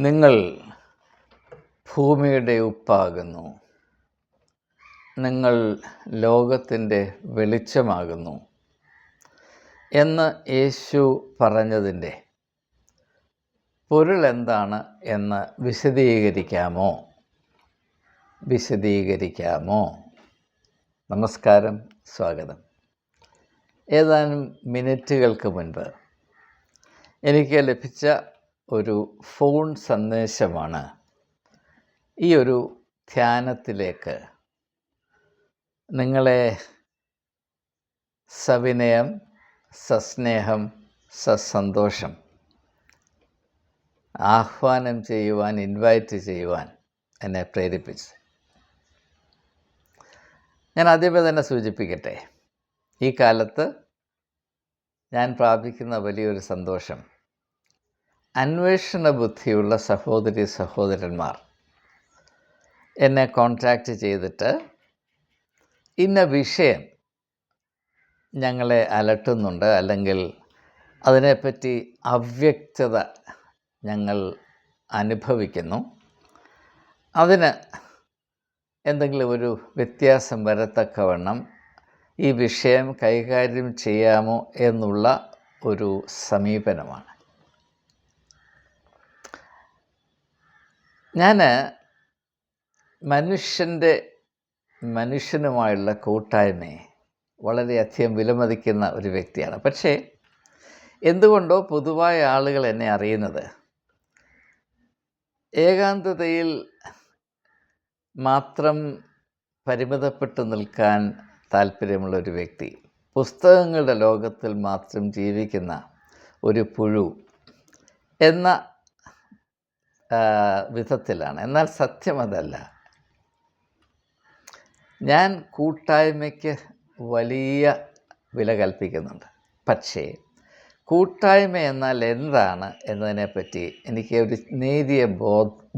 നിങ്ങൾ ഭൂമിയുടെ ഉപ്പാകുന്നു. നിങ്ങൾ ലോകത്തിൻ്റെ വെളിച്ചമാകുന്നു എന്ന് യേശു പറഞ്ഞതിൻ്റെ പൊരുൾ എന്താണ് എന്ന് വിശദീകരിക്കാമോ? നമസ്കാരം, സ്വാഗതം. ഏതാനും മിനിറ്റുകൾക്ക് മുൻപ് എനിക്ക് ലഭിച്ച ഒരു ഫോൺ സന്ദേശമാണ് ഈ ഒരു ധ്യാനത്തിലേക്ക് നിങ്ങളെ സവിനയം, സസ്നേഹം, സസന്തോഷം ആഹ്വാനം ചെയ്യുവാൻ, ഇൻവൈറ്റ് ചെയ്യുവാൻ എന്നെ പ്രേരിപ്പിച്ചു. ഞാൻ ആദ്യമേ തന്നെ സൂചിപ്പിക്കട്ടെ, ഈ കാലത്ത് ഞാൻ പ്രാപിക്കുന്ന വലിയൊരു സന്തോഷം, അന്വേഷണ ബുദ്ധിയുള്ള സഹോദരി സഹോദരന്മാർ എന്നെ കോൺടാക്റ്റ് ചെയ്തിട്ട് ഇന്ന വിഷയം ഞങ്ങളെ അലട്ടുന്നുണ്ട്, അല്ലെങ്കിൽ അതിനെപ്പറ്റി അവ്യക്തത ഞങ്ങൾ അനുഭവിക്കുന്നു, അതിന് എന്തെങ്കിലും ഒരു വ്യത്യാസം വരത്തക്കവണ്ണം ഈ വിഷയം കൈകാര്യം ചെയ്യാമോ എന്നുള്ള ഒരു സമീപനമാണ്. ഞാൻ മനുഷ്യനുമായുള്ള കൂട്ടായ്മയെ വളരെയധികം വിലമതിക്കുന്ന ഒരു വ്യക്തിയാണ്. പക്ഷേ എന്തുകൊണ്ടോ പൊതുവായ ആളുകൾ എന്നെ അറിയുന്നത് ഏകാന്തതയിൽ മാത്രം പരിമിതപ്പെട്ടു നിൽക്കാൻ താല്പര്യമുള്ളൊരു വ്യക്തി, പുസ്തകങ്ങളുടെ ലോകത്തിൽ മാത്രം ജീവിക്കുന്ന ഒരു പുഴു എന്ന വിധത്തിലാണ്. എന്നാൽ സത്യം അതല്ല. ഞാൻ കൂട്ടായ്മയ്ക്ക് വലിയ വില കൽപ്പിക്കുന്നുണ്ട്. പക്ഷേ കൂട്ടായ്മ എന്നാൽ എന്താണ് എന്നതിനെപ്പറ്റി എനിക്ക് ഒരു നേരിയ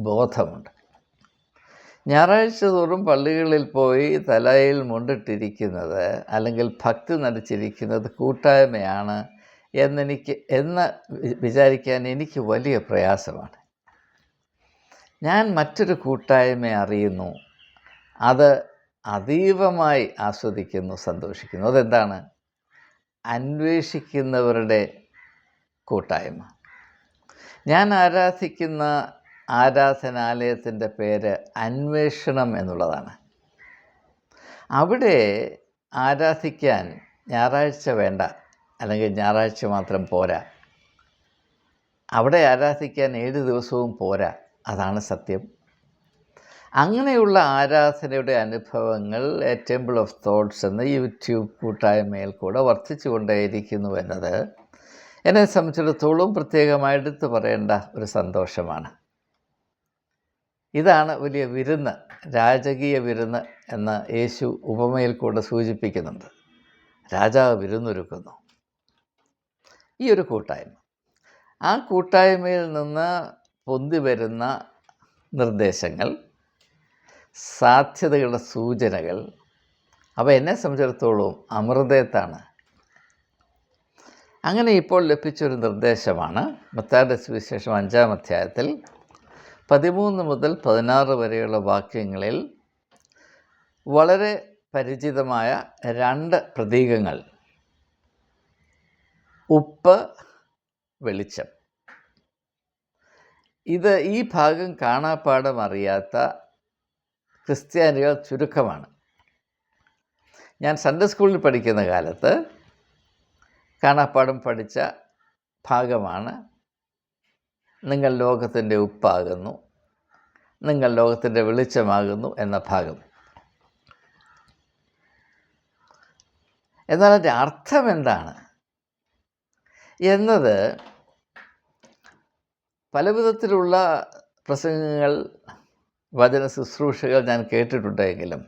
ബോധമുണ്ട്. ഞായറാഴ്ച തോറും പള്ളികളിൽ പോയി തലയിൽ മുണ്ടിട്ടിരിക്കുന്നത് അല്ലെങ്കിൽ ഭക്തി നടിച്ചിരിക്കുന്നത് കൂട്ടായ്മയാണ് എന്ന് വിചാരിക്കാൻ എനിക്ക് വലിയ പ്രയാസമാണ്. ഞാൻ മറ്റൊരു കൂട്ടായ്മ അറിയുന്നു, അത് അതീവമായി ആസ്വദിക്കുന്നു, സന്തോഷിക്കുന്നു. അതെന്താണ്? അന്വേഷിക്കുന്നവരുടെ കൂട്ടായ്മ. ഞാൻ ആരാധിക്കുന്ന ആരാധനാലയത്തിൻ്റെ പേര് അന്വേഷണം എന്നുള്ളതാണ്. അവിടെ ആരാധിക്കാൻ ഞായറാഴ്ച വേണ്ട, അല്ലെങ്കിൽ ഞായറാഴ്ച മാത്രം പോരാ. അവിടെ ആരാധിക്കാൻ 7 ദിവസവും പോരാ. അതാണ് സത്യം. അങ്ങനെയുള്ള ആരാധനയുടെ അനുഭവങ്ങൾ ടെമ്പിൾ ഓഫ് തോട്ട്സ് എന്ന യൂട്യൂബ് കൂട്ടായ്മയിൽ കൂടെ വർദ്ധിച്ചു കൊണ്ടേയിരിക്കുന്നു എന്നത് എന്നെ സംബന്ധിച്ചിടത്തോളം പ്രത്യേകമായി എടുത്തു പറയേണ്ട ഒരു സന്തോഷമാണ്. ഇതാണ് വലിയ വിരുന്ന്, രാജകീയ വിരുന്ന് എന്ന് യേശു ഉപമയിൽ കൂടെ സൂചിപ്പിക്കുന്നുണ്ട്. രാജാവ് വിരുന്നൊരുക്കുന്നു. ഈ ഒരു കൂട്ടായ്മ, ആ കൂട്ടായ്മയിൽ നിന്ന് പൊന്തി വരുന്ന നിർദ്ദേശങ്ങൾ, സാധ്യതകളുടെ സൂചനകൾ, അവ എന്നെ സംബന്ധിച്ചിടത്തോളം അമൃതത്താണ്. അങ്ങനെ ഇപ്പോൾ ലഭിച്ചൊരു നിർദ്ദേശമാണ് മത്തായിയുടെ സുവിശേഷം 5-ാം അധ്യായത്തിൽ 13 മുതൽ 16 വരെയുള്ള വാക്യങ്ങളിൽ വളരെ പരിചിതമായ 2 പ്രതീകങ്ങൾ: ഉപ്പ്, വെളിച്ചം. ഈ ഭാഗം കാണാപ്പാഠം അറിയാത്ത ക്രിസ്ത്യാനികൾ ചുരുക്കമാണ്. ഞാൻ സൺഡേ സ്കൂളിൽ പഠിക്കുന്ന കാലത്ത് കാണാപ്പാഠം പഠിച്ച ഭാഗമാണ് നിങ്ങൾ ലോകത്തിൻ്റെ ഉപ്പാകുന്നു, നിങ്ങൾ ലോകത്തിൻ്റെ വെളിച്ചമാകുന്നു എന്ന ഭാഗം. എന്നാൽ അതിൻ്റെ അർത്ഥം എന്താണ് എന്നത് പല വിധത്തിലുള്ള പ്രസംഗങ്ങൾ, വചന ശുശ്രൂഷകൾ ഞാൻ കേട്ടിട്ടുണ്ടെങ്കിലും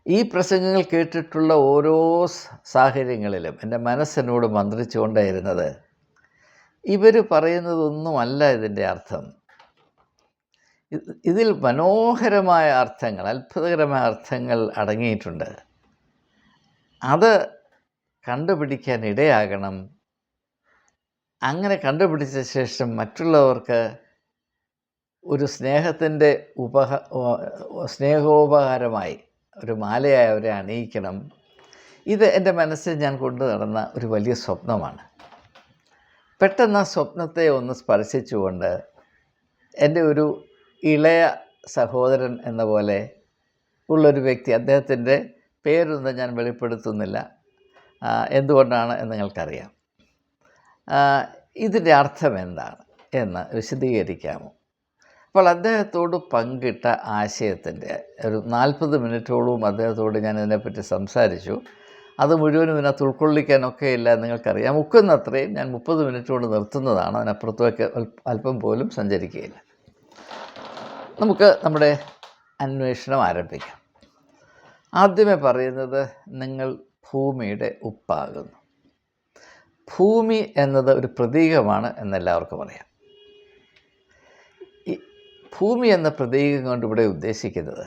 ഈ പ്രസംഗങ്ങൾ കേട്ടിട്ടുള്ള ഓരോ സാഹചര്യങ്ങളിലും എൻ്റെ മനസ്സിനോട് മന്ത്രിച്ചുകൊണ്ടേയിരുന്നത്, ഇവർ പറയുന്നതൊന്നുമല്ല ഇതിൻ്റെ അർത്ഥം. ഇതിൽ മനോഹരമായ അർത്ഥങ്ങൾ, അത്ഭുതകരമായ അർത്ഥങ്ങൾ അടങ്ങിയിട്ടുണ്ട്. അത് കണ്ടുപിടിക്കാൻ ഇടയാകണം അങ്ങനെ കണ്ടുപിടിച്ച ശേഷം മറ്റുള്ളവർക്ക് ഒരു സ്നേഹത്തിൻ്റെ സ്നേഹോപഹാരമായി ഒരു മാലയായി അവരെ അണിയിക്കണം. ഇത് എൻ്റെ മനസ്സിൽ ഞാൻ കൊണ്ടു നടന്ന ഒരു വലിയ സ്വപ്നമാണ്. പെട്ടെന്ന് ആ സ്വപ്നത്തെ ഒന്ന് സ്പർശിച്ചുകൊണ്ട് എൻ്റെ ഒരു ഇളയ സഹോദരൻ എന്ന പോലെ ഉള്ളൊരു വ്യക്തി, അദ്ദേഹത്തിൻ്റെ പേരൊന്നും ഞാൻ വെളിപ്പെടുത്തുന്നില്ല, എന്തുകൊണ്ടാണ് എന്ന് നിങ്ങൾക്കറിയാം. ഇതിൻ്റെ അർത്ഥം എന്താണ് എന്ന് വിശദീകരിക്കാമോ? അപ്പോൾ അദ്ദേഹത്തോട് പങ്കിട്ട ആശയത്തിൻ്റെ ഒരു 40 മിനിറ്റോളവും അദ്ദേഹത്തോട് ഞാൻ ഇതിനെപ്പറ്റി സംസാരിച്ചു. അത് മുഴുവനും ഇതിനകത്ത് ഉൾക്കൊള്ളിക്കാനൊക്കെ ഇല്ല, നിങ്ങൾക്കറിയാം. ഒക്കുന്നത്രയും ഞാൻ 30 മിനിറ്റ് കൊണ്ട് നിർത്തുന്നതാണ്. അതിനപ്പുറത്തേക്ക് അല്പം പോലും സഞ്ചരിക്കുകയില്ല. നമുക്ക് നമ്മുടെ അന്വേഷണം ആരംഭിക്കാം. ആദ്യമേ പറയുന്നത്, നിങ്ങൾ ഭൂമിയുടെ ഉപ്പാകുന്നു. ഭൂമി എന്നത് ഒരു പ്രതീകമാണ് എന്നെല്ലാവർക്കും അറിയാം. ഈ ഭൂമി എന്ന പ്രതീകം കൊണ്ട് ഇവിടെ ഉദ്ദേശിക്കുന്നത്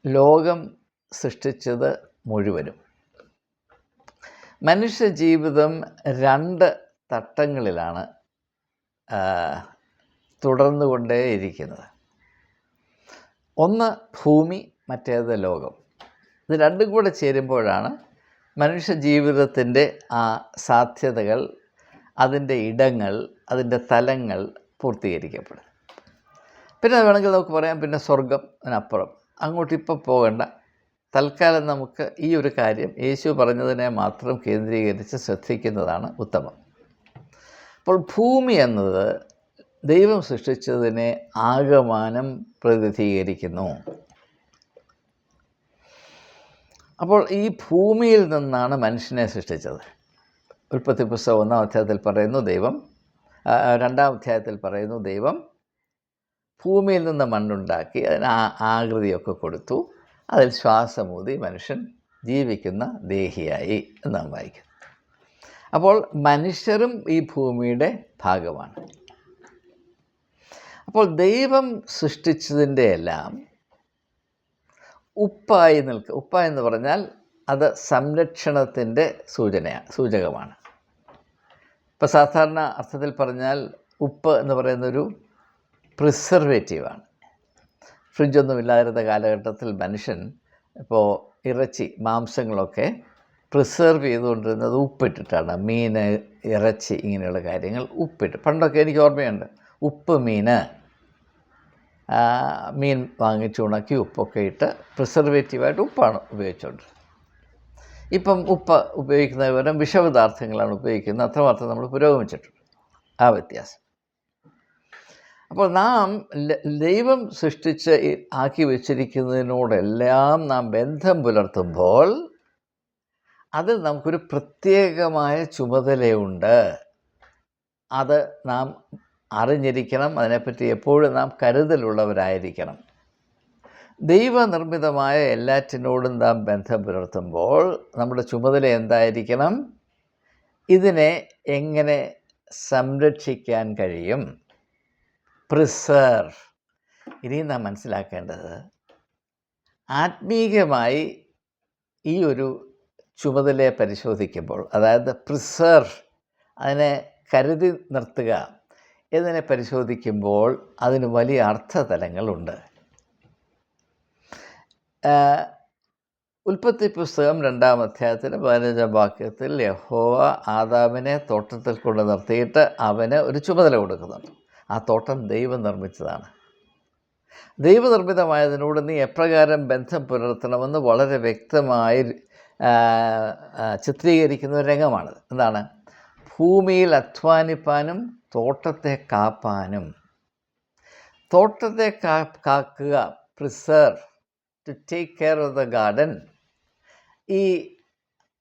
ലോകം സൃഷ്ടിച്ചത് മുഴുവനും. മനുഷ്യ ജീവിതം 2 തട്ടങ്ങളിലാണ് തുടർന്നുകൊണ്ടേയിരിക്കുന്നത്. ഒന്ന് ഭൂമി, മറ്റേത് ലോകം. ഇത് രണ്ടും കൂടെ ചേരുമ്പോഴാണ് മനുഷ്യ ജീവിതത്തിൻ്റെ ആ സാധ്യതകൾ, അതിൻ്റെ ഇടങ്ങൾ, അതിൻ്റെ തലങ്ങൾ പൂർത്തീകരിക്കപ്പെടും. പിന്നെ വേണമെങ്കിൽ നമുക്ക് പറയാം, പിന്നെ സ്വർഗം, അതിനപ്പുറം അങ്ങോട്ടിപ്പോൾ പോകേണ്ട. തൽക്കാലം നമുക്ക് ഈ ഒരു കാര്യം യേശു പറഞ്ഞതിനെ മാത്രം കേന്ദ്രീകരിച്ച് ശ്രദ്ധിക്കുന്നതാണ് ഉത്തമം. അപ്പോൾ ഭൂമി എന്നത് ദൈവം സൃഷ്ടിച്ചതിനെ ആകമാനം പ്രതിനിധീകരിക്കുന്നു. അപ്പോൾ ഈ ഭൂമിയിൽ നിന്നാണ് മനുഷ്യനെ സൃഷ്ടിച്ചത്. ഉൽപ്പത്തി പുസ്തകം 1-ാം അധ്യായത്തിൽ പറയുന്നു ദൈവം, 2-ാം അധ്യായത്തിൽ പറയുന്നു ദൈവം ഭൂമിയിൽ നിന്ന് മണ്ണുണ്ടാക്കി അതിന് ആകൃതിയൊക്കെ കൊടുത്തു, അതിൽ ശ്വാസമൂതി മനുഷ്യൻ ജീവിക്കുന്ന ദേഹിയായി എന്ന് നാം വായിക്കുന്നു. അപ്പോൾ മനുഷ്യരും ഈ ഭൂമിയുടെ ഭാഗമാണ്. അപ്പോൾ ദൈവം സൃഷ്ടിച്ചതിൻ്റെ എല്ലാം ഉപ്പായി നിൽക്കുക. ഉപ്പ എന്ന് പറഞ്ഞാൽ അത് സംരക്ഷണത്തിൻ്റെ സൂചകമാണ്. ഇപ്പോൾ സാധാരണ അർത്ഥത്തിൽ പറഞ്ഞാൽ ഉപ്പ് എന്ന് പറയുന്നൊരു പ്രിസർവേറ്റീവാണ്. ഫ്രിഡ്ജൊന്നും ഇല്ലാതിരുന്ന കാലഘട്ടത്തിൽ മനുഷ്യൻ ഇപ്പോൾ ഇറച്ചി, മാംസങ്ങളൊക്കെ പ്രിസർവ് ചെയ്തുകൊണ്ടിരുന്നത് ഉപ്പിട്ടിട്ടാണ്. മീൻ, ഇറച്ചി, ഇങ്ങനെയുള്ള കാര്യങ്ങൾ ഉപ്പിട്ട്. പണ്ടൊക്കെ എനിക്ക് ഓർമ്മയുണ്ട്, ഉപ്പ് മീൻ വാങ്ങിച്ച് ഉണക്കി ഉപ്പൊക്കെ ഇട്ട് പ്രിസർവേറ്റീവായിട്ട് ഉപ്പാണ് ഉപയോഗിച്ചുകൊണ്ട്. ഇപ്പം ഉപ്പ് ഉപയോഗിക്കുന്ന പകരം വിഷപദാർത്ഥങ്ങളാണ് ഉപയോഗിക്കുന്നത്. അത്രമാത്രം നമ്മൾ പുരോഗമിച്ചിട്ടുണ്ട്, ആ വ്യത്യാസം. അപ്പോൾ നാം ദൈവം സൃഷ്ടിച്ച് ആക്കി വച്ചിരിക്കുന്നതിനോടെല്ലാം നാം ബന്ധം പുലർത്തുമ്പോൾ അതിൽ നമുക്കൊരു പ്രത്യേകമായ ചുമതലയുണ്ട്. അത് നാം അറിഞ്ഞിരിക്കണം. അതിനെപ്പറ്റി എപ്പോഴും നാം കരുതലുള്ളവരായിരിക്കണം. ദൈവനിർമ്മിതമായ എല്ലാറ്റിനോടും നാം ബന്ധം പുലർത്തുമ്പോൾ നമ്മുടെ ചുമതല എന്തായിരിക്കണം? ഇതിനെ എങ്ങനെ സംരക്ഷിക്കാൻ കഴിയും? പ്രിസർവ്. ഇനി നാം മനസ്സിലാക്കേണ്ടത്, ആത്മീയമായി ഈ ഒരു ചുമതലയെ പരിശോധിക്കുമ്പോൾ, അതായത് പ്രിസർവ്, അതിനെ കരുതി നിർത്തുക എന്നതിനെ പരിശോധിക്കുമ്പോൾ അതിന് വലിയ അർത്ഥതലങ്ങളുണ്ട്. ഉൽപ്പത്തി പുസ്തകം 2-ാം അധ്യായത്തിൽ 15-ാം വാക്യത്തിൽ യഹോവ ആദാമിനെ തോട്ടത്തിൽ കൊണ്ട് നിർത്തിയിട്ട് അവന് ഒരു ചുമതല കൊടുക്കുന്നുണ്ട്. ആ തോട്ടം ദൈവം നിർമ്മിച്ചതാണ്. ദൈവനിർമ്മിതമായതിനോട് നീ എപ്രകാരം ബന്ധം പുലർത്തണമെന്ന് വളരെ വ്യക്തമായി ചിത്രീകരിക്കുന്ന ഒരു രംഗമാണ്. എന്താണ്? ഭൂമിയിൽ അധ്വാനിപ്പാനും തോട്ടത്തെ കാപ്പാനും. തോട്ടത്തെ കാക്കുക, preserve, to take care of the garden. ഈ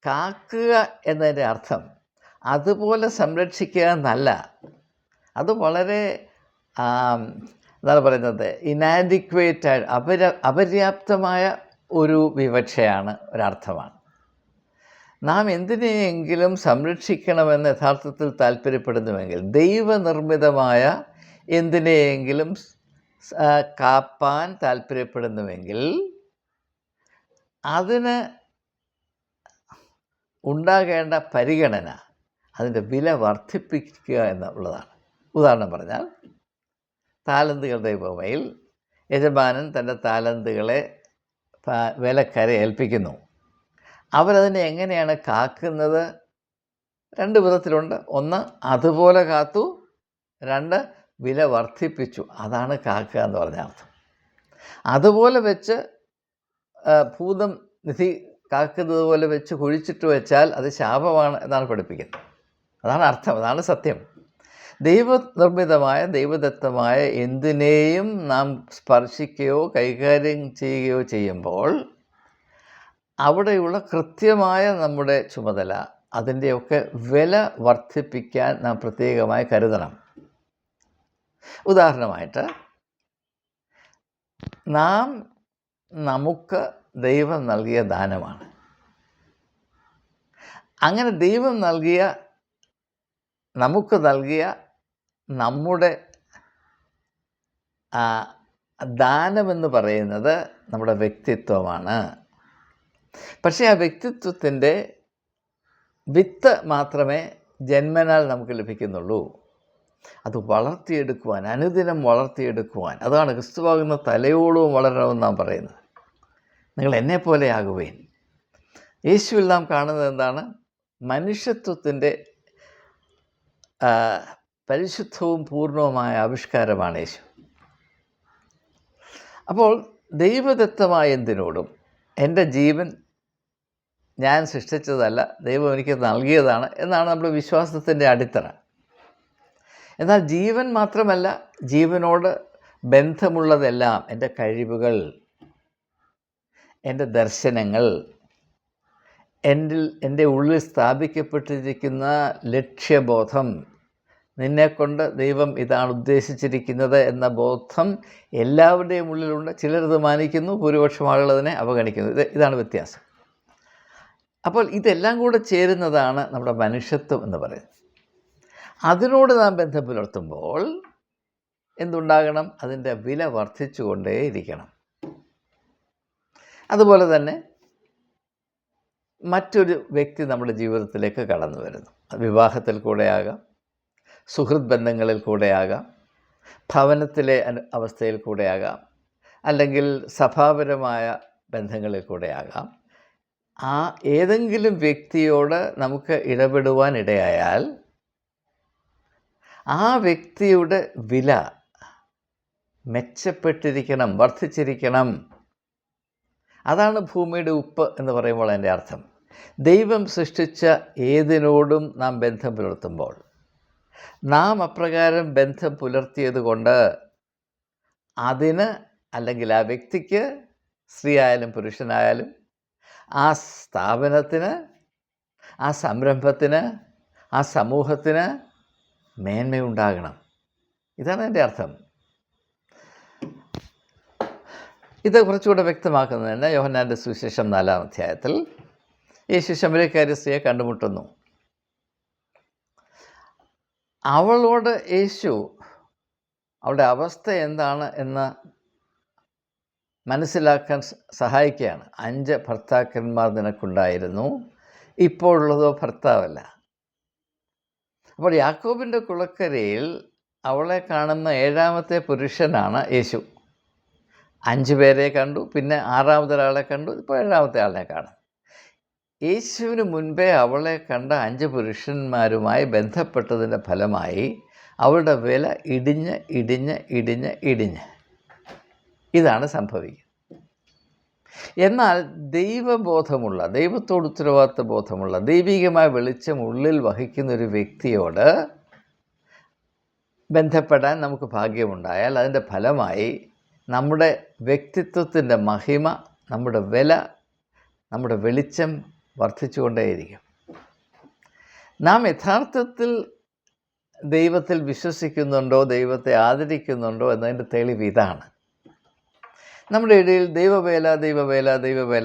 കാക്കുക എന്നതിൻ്റെ അർത്ഥം അതുപോലെ സംരക്ഷിക്കുക എന്നല്ല. അത് വളരെ എന്താണ് പറയുന്നത്, ഇനാഡിക്വേറ്റ്, അപര്യാപ്തമായ ഒരു വിവക്ഷയാണ്, ഒരർത്ഥമാണ്. നാം എന്തിനെയെങ്കിലും സംരക്ഷിക്കണമെന്ന് യഥാർത്ഥത്തിൽ താല്പര്യപ്പെടുന്നുവെങ്കിൽ, ദൈവനിർമ്മിതമായ എന്തിനെയെങ്കിലും കാപ്പാൻ താല്പര്യപ്പെടുന്നുവെങ്കിൽ അതിന് ഉണ്ടാകേണ്ട പരിഗണന, അതിൻ്റെ വില വർദ്ധിപ്പിക്കുക എന്നുള്ളതാണ്. ഉദാഹരണം പറഞ്ഞാൽ, താലന്തുകളുടെ ഉപമയിൽ യജമാനൻ തൻ്റെ താലന്തുകളെ വേലക്കാരെ ഏൽപ്പിക്കുന്നു. അവരതിനെ എങ്ങനെയാണ് കാക്കുന്നത്? 2 വിധത്തിലുണ്ട്. ഒന്ന്, അതുപോലെ കാത്തു. 2, വില വർദ്ധിപ്പിച്ചു. അതാണ് കാക്കുക എന്ന് പറഞ്ഞ അർത്ഥം. അതുപോലെ വെച്ച് ഭൂതം നിധി കാക്കുന്നത് പോലെ വെച്ച് കുഴിച്ചിട്ട് വെച്ചാൽ അത് ശാപമാണ് എന്നാണ് പഠിപ്പിക്കുന്നത്. അതാണ് അർത്ഥം, അതാണ് സത്യം. ദൈവനിർമ്മിതമായ ദൈവദത്തമായ എന്തിനേയും നാം സ്പർശിക്കുകയോ കൈകാര്യം ചെയ്യുകയോ ചെയ്യുമ്പോൾ അവിടെയുള്ള കൃത്യമായ നമ്മുടെ ചുമതല, അതിൻ്റെയൊക്കെ വില വർദ്ധിപ്പിക്കാൻ നാം പ്രത്യേകമായി കരുതണം. ഉദാഹരണമായിട്ട്, നാം നമുക്ക് ദൈവം നൽകിയ ദാനമാണ്. അങ്ങനെ ദൈവം നൽകിയ, നമുക്ക് നൽകിയ നമ്മുടെ ദാനമെന്ന് പറയുന്നത് നമ്മുടെ വ്യക്തിത്വമാണ്. പക്ഷേ ആ വ്യക്തിത്വത്തിൻ്റെ വിത്ത് മാത്രമേ ജന്മനാൽ നമുക്ക് ലഭിക്കുന്നുള്ളൂ. അത് വളർത്തിയെടുക്കുവാൻ, അനുദിനം വളർത്തിയെടുക്കുവാൻ, അതാണ് ക്രിസ്തുവാകുന്ന തലയോളവും വളരണമെന്ന് നാം പറയുന്നത്. നിങ്ങൾ എന്നെപ്പോലെ ആകുവേൻ. യേശുവിൽ നാം കാണുന്നത് എന്താണ്? മനുഷ്യത്വത്തിൻ്റെ പരിശുദ്ധവും പൂർണ്ണവുമായ ആവിഷ്കാരമാണ് യേശു. അപ്പോൾ ദൈവദത്തമായ എന്തിനോടും, എൻ്റെ ജീവൻ ഞാൻ സൃഷ്ടിച്ചതല്ല, ദൈവം എനിക്ക് നൽകിയതാണ് എന്നാണ് നമ്മുടെ വിശ്വാസത്തിൻ്റെ അടിത്തറ. എന്നാൽ ജീവൻ മാത്രമല്ല, ജീവനോട് ബന്ധമുള്ളതെല്ലാം, എൻ്റെ കഴിവുകൾ, എൻ്റെ ദർശനങ്ങൾ, എൻ്റെ ഉള്ളിൽ സ്ഥാപിക്കപ്പെട്ടിരിക്കുന്ന ലക്ഷ്യബോധം, നിന്നെക്കൊണ്ട് ദൈവം ഇതാണ് ഉദ്ദേശിച്ചിരിക്കുന്നത് എന്ന ബോധം എല്ലാവരുടെയും ഉള്ളിലുണ്ട്. ചിലരത് മാനിക്കുന്നു, ഭൂരിപക്ഷം ആളുകൾ അതിനെ അവഗണിക്കുന്നു. ഇതാണ് വ്യത്യാസം. അപ്പോൾ ഇതെല്ലാം കൂടെ ചേരുന്നതാണ് നമ്മുടെ മനുഷ്യത്വം എന്ന് പറയുന്നത്. അതിനോട് നാം ബന്ധം പുലർത്തുമ്പോൾ എന്തുണ്ടാകണം? അതിൻ്റെ വില വർദ്ധിച്ചുകൊണ്ടേയിരിക്കണം. അതുപോലെ തന്നെ മറ്റൊരു വ്യക്തി നമ്മുടെ ജീവിതത്തിലേക്ക് കടന്നു വരുന്നു. വിവാഹത്തിൽ കൂടെയാകാം, സുഹൃത്ത് ബന്ധങ്ങളിൽ കൂടെയാകാം, ഭവനത്തിലെ അവസ്ഥയിൽ കൂടെയാകാം, അല്ലെങ്കിൽ സഭാപരമായ ബന്ധങ്ങളിൽ കൂടെയാകാം. ആ ഏതെങ്കിലും വ്യക്തിയോട് നമുക്ക് ഇടപെടുവാൻ ഇടയായാൽ ആ വ്യക്തിയുടെ വില മെച്ചപ്പെട്ടിരിക്കണം, വർദ്ധിച്ചിരിക്കണം. അതാണ് ഭൂമിയുടെ ഉപ്പ് എന്ന് പറയുമ്പോൾ അതിൻ്റെ അർത്ഥം. ദൈവം സൃഷ്ടിച്ച ഏതിനോടും നാം ബന്ധം പുലർത്തുമ്പോൾ, നാം അപ്രകാരം ബന്ധം പുലർത്തിയത് കൊണ്ട് അതിന്, അല്ലെങ്കിൽ ആ വ്യക്തിക്ക്, സ്ത്രീ ആയാലും പുരുഷനായാലും, ആ സ്ഥാപനത്തിന്, ആ സംരംഭത്തിന്, ആ സമൂഹത്തിന് മേന്മയുണ്ടാകണം. ഇതാണ് എൻ്റെ അർത്ഥം. ഇത് കുറച്ചുകൂടെ വ്യക്തമാക്കുന്നതിന് യോഹന്നാൻ്റെ സുവിശേഷം 4-ാം അധ്യായത്തിൽ യേശു ശമര്യക്കാരി സ്ത്രീയെ കണ്ടുമുട്ടുന്നു. അവളോട് യേശു അവളുടെ അവസ്ഥ എന്താണ് എന്ന് മനസ്സിലാക്കാൻ സഹായിക്കുകയാണ്. 5 ഭർത്താക്കന്മാർ നിനക്കുണ്ടായിരുന്നു, ഇപ്പോഴുള്ളതോ ഭർത്താവല്ല. അപ്പോൾ യാക്കോബിൻ്റെ കുളക്കരയിൽ അവളെ കാണുന്ന 7ാമത്തെ പുരുഷനാണ് യേശു. 5 പേരെ കണ്ടു, പിന്നെ 6ാമതൊരാളെ കണ്ടു, ഇപ്പോൾ 7ാമത്തെ ആളിനെ കാണും. യേശുവിന് മുൻപേ അവളെ കണ്ട 5 പുരുഷന്മാരുമായി ബന്ധപ്പെട്ടതിൻ്റെ ഫലമായി അവളുടെ വില ഇടിഞ്ഞ് ഇതാണ് സംഭവിക്കുക. എന്നാൽ ദൈവബോധമുള്ള, ദൈവത്തോട് ഉത്തരവാദിത്വ ബോധമുള്ള, ദൈവികമായ വെളിച്ചം ഉള്ളിൽ വഹിക്കുന്ന ഒരു വ്യക്തിയോട് ബന്ധപ്പെടാൻ നമുക്ക് ഭാഗ്യമുണ്ടായാൽ അതിൻ്റെ ഫലമായി നമ്മുടെ വ്യക്തിത്വത്തിൻ്റെ മഹിമ, നമ്മുടെ വില, നമ്മുടെ വെളിച്ചം വർദ്ധിച്ചുകൊണ്ടേയിരിക്കും. നാം യഥാർത്ഥത്തിൽ ദൈവത്തിൽ വിശ്വസിക്കുന്നുണ്ടോ, ദൈവത്തെ ആദരിക്കുന്നുണ്ടോ എന്നതിൻ്റെ തെളിവ് ഇതാണ്. നമ്മുടെ ഇടയിൽ ദൈവവേല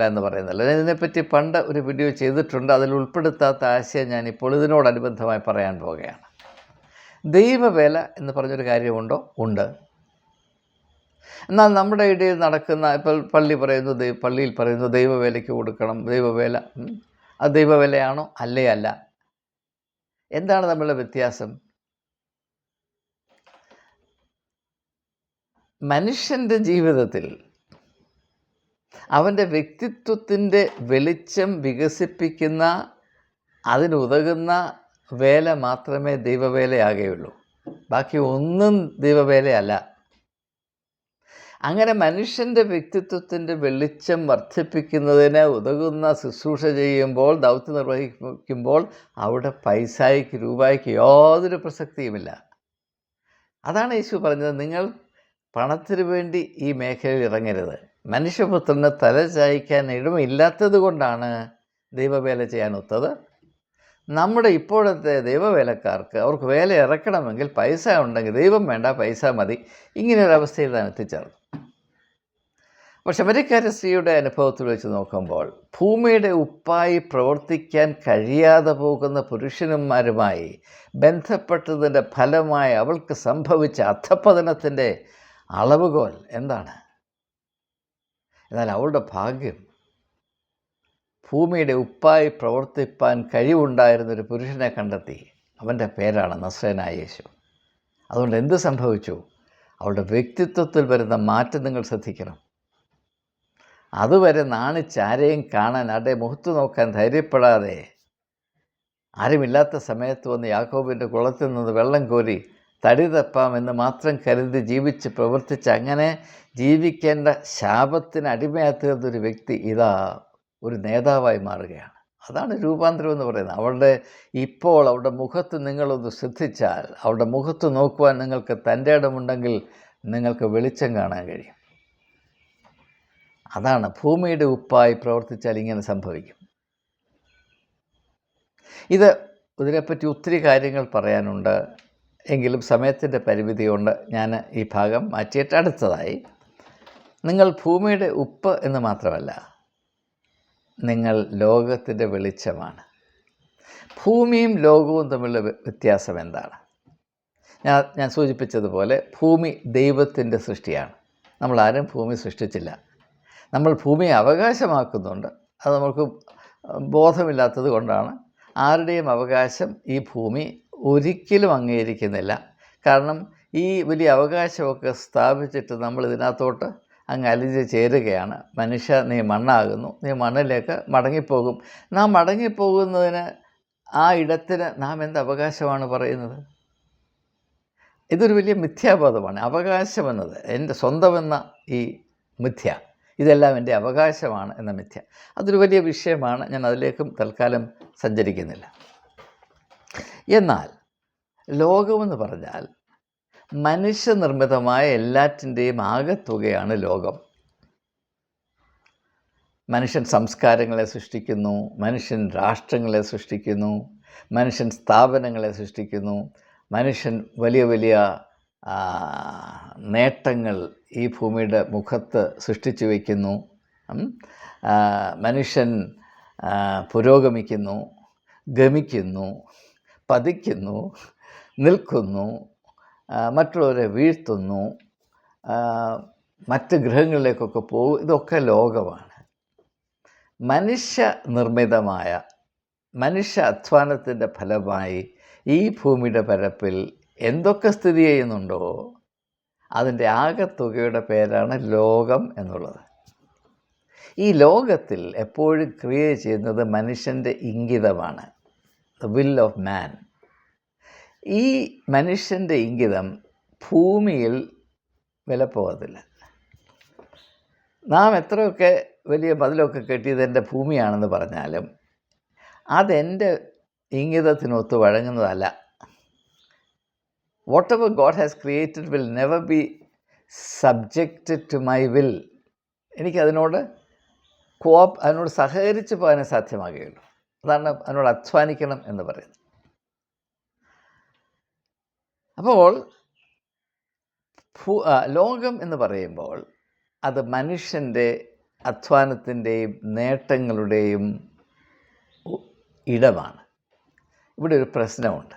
എന്ന് പറയുന്നില്ല. ഞാൻ ഇതിനെപ്പറ്റി പണ്ട് ഒരു വീഡിയോ ചെയ്തിട്ടുണ്ട്. അതിൽ ഉൾപ്പെടുത്താത്ത ആശയം ഞാനിപ്പോൾ ഇതിനോടനുബന്ധമായി പറയാൻ പോവുകയാണ്. ദൈവവേല എന്ന് പറഞ്ഞൊരു കാര്യമുണ്ടോ? ഉണ്ട്. എന്നാൽ നമ്മുടെ ഇടയിൽ നടക്കുന്ന, ഇപ്പോൾ പള്ളിയിൽ പറയുന്നു ദൈവവേലയ്ക്ക് കൊടുക്കണം, ദൈവവേല, അത് ദൈവവേലയാണോ? അല്ല. എന്താണ് തമ്മിലുള്ള വ്യത്യാസം? മനുഷ്യൻ്റെ ജീവിതത്തിൽ അവൻ്റെ വ്യക്തിത്വത്തിൻ്റെ വെളിച്ചം വികസിപ്പിക്കുന്ന, അതിനുതകുന്ന വേല മാത്രമേ ദൈവവേലയാകുകയുള്ളൂ. ബാക്കി ഒന്നും ദൈവവേലയല്ല. അങ്ങനെ മനുഷ്യൻ്റെ വ്യക്തിത്വത്തിൻ്റെ വെളിച്ചം വർദ്ധിപ്പിക്കുന്നതിന് ഉതകുന്ന ശുശ്രൂഷ ചെയ്യുമ്പോൾ, ദൗത്യം നിർവഹിക്കുമ്പോൾ അവിടെ പൈസയ്ക്ക് രൂപയ്ക്ക് യാതൊരു പ്രസക്തിയുമില്ല. അതാണ് യേശു പറഞ്ഞത്, നിങ്ങൾ പണത്തിന് വേണ്ടി ഈ മേഖലയിൽ ഇറങ്ങരുത്. മനുഷ്യപുത്രന് തല ചായ്ക്കാൻ ഇടമില്ലാത്തത് കൊണ്ടാണ് ദൈവവേല ചെയ്യാൻ ഒത്തത്. നമ്മുടെ ഇപ്പോഴത്തെ ദൈവവേലക്കാർക്ക് അവർക്ക് വേല ഇറക്കണമെങ്കിൽ പൈസ ഉണ്ടെങ്കിൽ ദൈവം വേണ്ട, പൈസ മതി, ഇങ്ങനെയൊരവസ്ഥയിൽ താൻ എത്തിച്ചേർന്നു. അപ്പോൾ ശമര്യക്കാരി സ്ത്രീയുടെ അനുഭവത്തിൽ വെച്ച് നോക്കുമ്പോൾ ഭൂമിയുടെ ഉപ്പായി പ്രവർത്തിക്കാൻ കഴിയാതെ പോകുന്ന പുരുഷന്മാരുമായി ബന്ധപ്പെട്ടതിൻ്റെ ഫലമായി അവൾക്ക് സംഭവിച്ച അധഃപതനത്തിൻ്റെ അളവുകോൽ എന്താണ്? എന്നാൽ അവളുടെ ഭാഗ്യം, ഭൂമിയുടെ ഉപ്പായി പ്രവർത്തിപ്പാൻ കഴിവുണ്ടായിരുന്നൊരു പുരുഷനെ കണ്ടെത്തി. അവൻ്റെ പേരാണ് നസ്രയനായ യേശു. അതുകൊണ്ട് എന്ത് സംഭവിച്ചു? അവളുടെ വ്യക്തിത്വത്തിൽ വരുന്ന മാറ്റം നിങ്ങൾ ശ്രദ്ധിക്കണം. അതുവരെ നാണിച്ചാരെയും കാണാൻ, ആരുടെ മുഖത്ത് നോക്കാൻ ധൈര്യപ്പെടാതെ, ആരുമില്ലാത്ത സമയത്ത് വന്ന് യാക്കോബിൻ്റെ കുളത്തിൽ നിന്ന് വെള്ളം കോരി തടി തപ്പാമെന്ന് മാത്രം കരുതി ജീവിച്ച് പ്രവർത്തിച്ച് അങ്ങനെ ജീവിക്കേണ്ട ശാപത്തിന് അടിമയാത്തീർന്നൊരു വ്യക്തി ഇതാ ഒരു നേതാവായി മാറുകയാണ്. അതാണ് രൂപാന്തരം എന്ന് പറയുന്നത്. അവളുടെ മുഖത്ത് നിങ്ങളൊന്ന് ശ്രദ്ധിച്ചാൽ, അവളുടെ മുഖത്ത് നോക്കുവാൻ നിങ്ങൾക്ക് തൻ്റെ ഇടമുണ്ടെങ്കിൽ നിങ്ങൾക്ക് വെളിച്ചം കാണാൻ കഴിയും. അതാണ് ഭൂമിയുടെ ഉപ്പായി പ്രവർത്തിച്ചാൽ ഇങ്ങനെ സംഭവിക്കും. ഇതിനെപ്പറ്റി ഒത്തിരി കാര്യങ്ങൾ പറയാനുണ്ട്. എങ്കിലും സമയത്തിൻ്റെ പരിമിതി കൊണ്ട് ഞാൻ ഈ ഭാഗം മാറ്റിയിട്ട് അടുത്തതായി, നിങ്ങൾ ഭൂമിയുടെ ഉപ്പ് എന്ന് മാത്രമല്ല, നിങ്ങൾ ലോകത്തിൻ്റെ വെളിച്ചമാണ്. ഭൂമിയും ലോകവും തമ്മിലുള്ള വ്യത്യാസം എന്താണ്? ഞാൻ സൂചിപ്പിച്ചതുപോലെ ഭൂമി ദൈവത്തിൻ്റെ സൃഷ്ടിയാണ്. നമ്മളാരും ഭൂമി സൃഷ്ടിച്ചില്ല. നമ്മൾ ഭൂമിയെ അവകാശമാക്കുന്നുണ്ട്. അത് നമുക്ക് ബോധമില്ലാത്തത് കൊണ്ടാണ്. ആരുടെയും അവകാശം ഈ ഭൂമി ഒരിക്കലും അംഗീകരിക്കുന്നില്ല. കാരണം ഈ വലിയ അവകാശമൊക്കെ സ്ഥാപിച്ചിട്ട് നമ്മൾ ഇതിനകത്തോട്ട് അങ്ങ് അലിഞ്ഞ് ചേരുകയാണ്. മനുഷ്യ, നീ മണ്ണാകുന്നു, നീ മണ്ണിലേക്ക് മടങ്ങിപ്പോകും. നാം മടങ്ങിപ്പോകുന്നതിന് ആ ഇടത്തിന് നാം എന്ത് അവകാശമാണ് പറയുന്നത്? ഇതൊരു വലിയ മിഥ്യാബോധമാണ്. അവകാശമെന്നത്, എൻ്റെ സ്വന്തമെന്ന ഈ മിഥ്യ, ഇതെല്ലാം എൻ്റെ അവകാശമാണ് എന്ന മിഥ്യ, അതൊരു വലിയ വിഷയമാണ്. ഞാൻ അതിലേക്കും തൽക്കാലം സഞ്ചരിക്കുന്നില്ല. എന്നാൽ ലോകമെന്ന് പറഞ്ഞാൽ മനുഷ്യനിർമ്മിതമായ എല്ലാറ്റിൻ്റെയും ആകെത്തുകയാണ് ലോകം. മനുഷ്യൻ സംസ്കാരങ്ങളെ സൃഷ്ടിക്കുന്നു, മനുഷ്യൻ രാഷ്ട്രങ്ങളെ സൃഷ്ടിക്കുന്നു, മനുഷ്യൻ സ്ഥാപനങ്ങളെ സൃഷ്ടിക്കുന്നു, മനുഷ്യൻ വലിയ വലിയ നേട്ടങ്ങൾ ഈ ഭൂമിയുടെ മുഖത്ത് സൃഷ്ടിച്ചു വയ്ക്കുന്നു. മനുഷ്യൻ പുരോഗമിക്കുന്നു, ഗമിക്കുന്നു, പതിക്കുന്നു, നിൽക്കുന്നു, മറ്റുള്ളവരെ വീഴ്ത്തുന്നു, മറ്റ് ഗ്രഹങ്ങളിലേക്കൊക്കെ പോകും. ഇതൊക്കെ ലോകമാണ്. മനുഷ്യനിർമ്മിതമായ, മനുഷ്യ അധ്വാനത്തിൻ്റെ ഫലമായി ഈ ഭൂമിയുടെ പരപ്പിൽ എന്തൊക്കെ സ്ഥിതി ചെയ്യുന്നുണ്ടോ അതിൻ്റെ ആകെത്തുകയുടെ പേരാണ് ലോകം എന്നുള്ളത്. ഈ ലോകത്തിൽ എപ്പോഴും ക്രിയേറ്റ് ചെയ്യുന്നത് മനുഷ്യൻ്റെ ഇംഗിതമാണ്, ദ വിൽ ഓഫ് മാൻ. ഈ മനുഷ്യൻ്റെ ഇംഗിതം ഭൂമിയിൽ വിലപ്പോകത്തില്ല. നാം എത്രയൊക്കെ വലിയ മതിലൊക്കെ കെട്ടിയത് എൻ്റെ ഭൂമിയാണെന്ന് പറഞ്ഞാലും അതെൻ്റെ ഇംഗിതത്തിനൊത്ത് വഴങ്ങുന്നതല്ല. Whatever God has created will never be subjected to my will. എനിക്കതിനോട് അതിനോട് സഹകരിച്ച് പോകാനേ സാധ്യമാകുകയുള്ളൂ. അതാണ് അതിനോട് അധ്വാനിക്കണം എന്ന് പറയുന്നത്. അപ്പോൾ ലോകം എന്ന് പറയുമ്പോൾ അത് മനുഷ്യൻ്റെ അധ്വാനത്തിൻ്റെയും നേട്ടങ്ങളുടെയും ഇടമാണ്. ഇവിടെ ഒരു പ്രശ്നമുണ്ട്.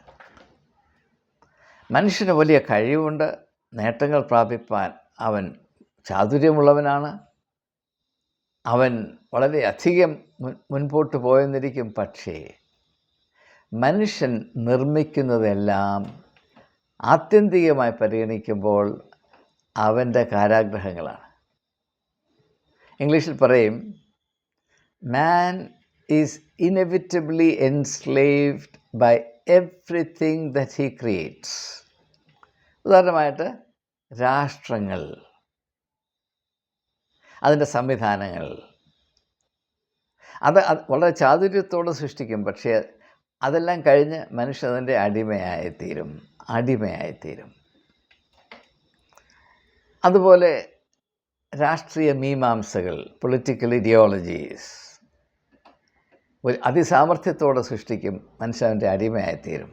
മനുഷ്യന് വലിയ കഴിവുണ്ട്, നേട്ടങ്ങൾ പ്രാപിപ്പാൻ അവൻ ചാതുര്യമുള്ളവനാണ്, അവൻ വളരെയധികം മുൻപോട്ട് പോയെന്നിരിക്കും. പക്ഷേ മനുഷ്യൻ നിർമ്മിക്കുന്നതെല്ലാം ആത്യന്തികമായി പരിഗണിക്കുമ്പോൾ അവൻ്റെ കാരാഗ്രഹങ്ങളാണ്. ഇംഗ്ലീഷിൽ പറയും, man is inevitably enslaved by everything that he creates. ഉദാഹരണമായിട്ട് രാഷ്ട്രങ്ങൾ, അതിൻ്റെ സംവിധാനങ്ങൾ, അത് വളരെ ചാതുര്യത്തോടെ സൃഷ്ടിക്കും. പക്ഷേ അതെല്ലാം കഴിഞ്ഞ് മനുഷ്യൻ അതിൻ്റെ അടിമയായിത്തീരും. അതുപോലെ രാഷ്ട്രീയ മീമാംസകൾ, പൊളിറ്റിക്കൽ ഇഡിയോളജീസ് ഒരു അതിസാമർഥ്യത്തോടെ സൃഷ്ടിക്കും, മനുഷ്യൻ്റെ അടിമയായിത്തീരും.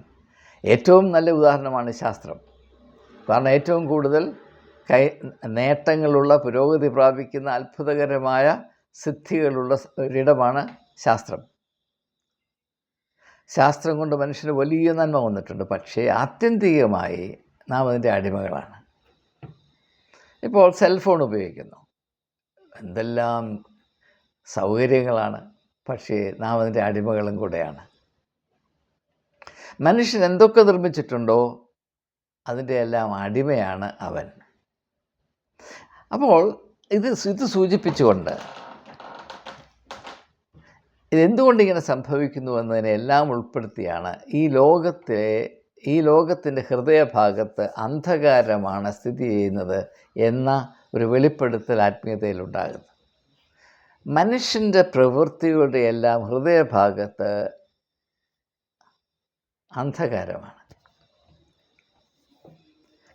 ഏറ്റവും നല്ല ഉദാഹരണമാണ് ശാസ്ത്രം. കാരണം ഏറ്റവും കൂടുതൽ നേട്ടങ്ങളുള്ള, പുരോഗതി പ്രാപിക്കുന്ന, അത്ഭുതകരമായ സിദ്ധികളുള്ള ഒരിടമാണ് ശാസ്ത്രം. ശാസ്ത്രം കൊണ്ട് മനുഷ്യന് വലിയ നന്മ വന്നിട്ടുണ്ട്. പക്ഷേ ആത്യന്തികമായി നാം അതിൻ്റെ അടിമകളാണ്. ഇപ്പോൾ സെൽഫോൺ ഉപയോഗിക്കുന്നു, എന്തെല്ലാം സൗകര്യങ്ങളാണ്, പക്ഷേ നാം അതിൻ്റെ അടിമകളും കൂടെയാണ്. മനുഷ്യൻ എന്തൊക്കെ നിർമ്മിച്ചിട്ടുണ്ടോ അതിൻ്റെ എല്ലാം അടിമയാണ് അവൻ. അപ്പോൾ ഇത് സൂചിപ്പിച്ചുകൊണ്ട് ഇതെന്തുകൊണ്ടിങ്ങനെ സംഭവിക്കുന്നു എന്നതിനെല്ലാം ഉൾപ്പെടുത്തിയാണ് ഈ ലോകത്തിൻ്റെ ഹൃദയഭാഗത്ത് അന്ധകാരമാണ് സ്ഥിതി ചെയ്യുന്നത് എന്ന ഒരു വെളിപ്പെടുത്തൽ ആത്മീയതയിലുണ്ടാകുന്നത്. മനുഷ്യൻ്റെ പ്രവൃത്തികളുടെ എല്ലാം ഹൃദയഭാഗത്ത് അന്ധകാരമാണ്.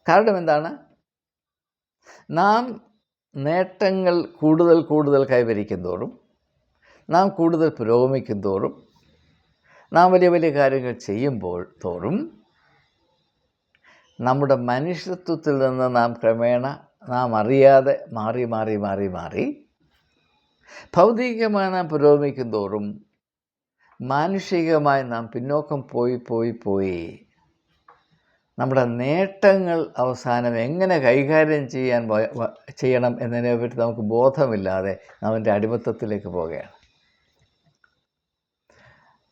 കാരണം എന്താണ്? നാം നേട്ടങ്ങൾ കൂടുതൽ കൈവരിക്കുന്തോറും, നാം കൂടുതൽ പുരോഗമിക്കുന്തോറും, നാം വലിയ കാര്യങ്ങൾ ചെയ്യുമ്പോൾ തോറും നമ്മുടെ മനുഷ്യത്വത്തിൽ നിന്ന് നാം ക്രമേണ നാം അറിയാതെ മാറി ഭൗതികമായി നാം പുരോഗമിക്കും തോറും മാനുഷികമായി നാം പിന്നോക്കം പോയി നമ്മുടെ നേട്ടങ്ങൾ അവസാനം എങ്ങനെ കൈകാര്യം ചെയ്യണം എന്നതിനെപ്പറ്റി നമുക്ക് ബോധമില്ലാതെ നാം അതിൻ്റെ അടിമത്തത്തിലേക്ക് പോവുകയാണ്.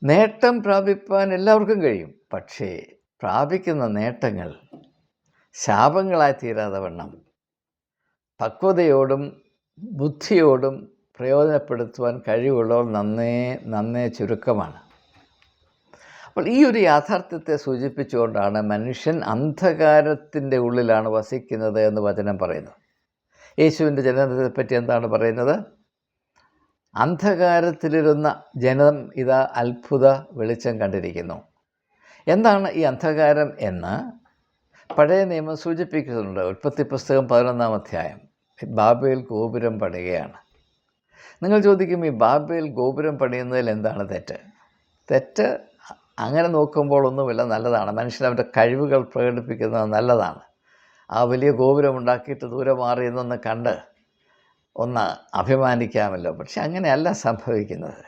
നേട്ടം പ്രാപിപ്പാൻ എല്ലാവർക്കും കഴിയും. പക്ഷേ പ്രാപിക്കുന്ന നേട്ടങ്ങൾ ശാപങ്ങളായി തീരാതെ വണ്ണം പക്വതയോടും ബുദ്ധിയോടും പ്രയോജനപ്പെടുത്തുവാൻ കഴിവുള്ളവർ നന്നേ ചുരുക്കമാണ്. അപ്പോൾ ഈ ഒരു യാഥാർത്ഥ്യത്തെ സൂചിപ്പിച്ചുകൊണ്ടാണ് മനുഷ്യൻ അന്ധകാരത്തിൻ്റെ ഉള്ളിലാണ് വസിക്കുന്നത് എന്ന് വചനം പറയുന്നത്. യേശുവിൻ്റെ ജനനത്തെപ്പറ്റി എന്താണ് പറയുന്നത്? അന്ധകാരത്തിലിരുന്ന ജനം ഇതാ അത്ഭുത വെളിച്ചം കണ്ടിരിക്കുന്നു. എന്താണ് ഈ അന്ധകാരം എന്ന് പഴയ നിയമം സൂചിപ്പിക്കുന്നുണ്ട്. ഉൽപ്പത്തി പുസ്തകം 11-ാം അധ്യായം. ബാബേൽ ഗോപുരം പണിയുകയാണ്. നിങ്ങൾ ചോദിക്കും, ഈ ബാബേൽ ഗോപുരം പണിയുന്നതിൽ എന്താണ് തെറ്റ്? അങ്ങനെ നോക്കുമ്പോൾ ഒന്നുമില്ല, നല്ലതാണ്. മനുഷ്യൻ അവൻ്റെ കഴിവുകൾ പ്രകടിപ്പിക്കുന്നത് നല്ലതാണ്. ആ വലിയ ഗോപുരം ഉണ്ടാക്കിയിട്ട് ദൂരെ മാറി എന്നൊന്ന് കണ്ട് ഒന്ന് അഭിമാനിക്കാമല്ലോ. പക്ഷെ അങ്ങനെയല്ല സംഭവിക്കുന്നത്.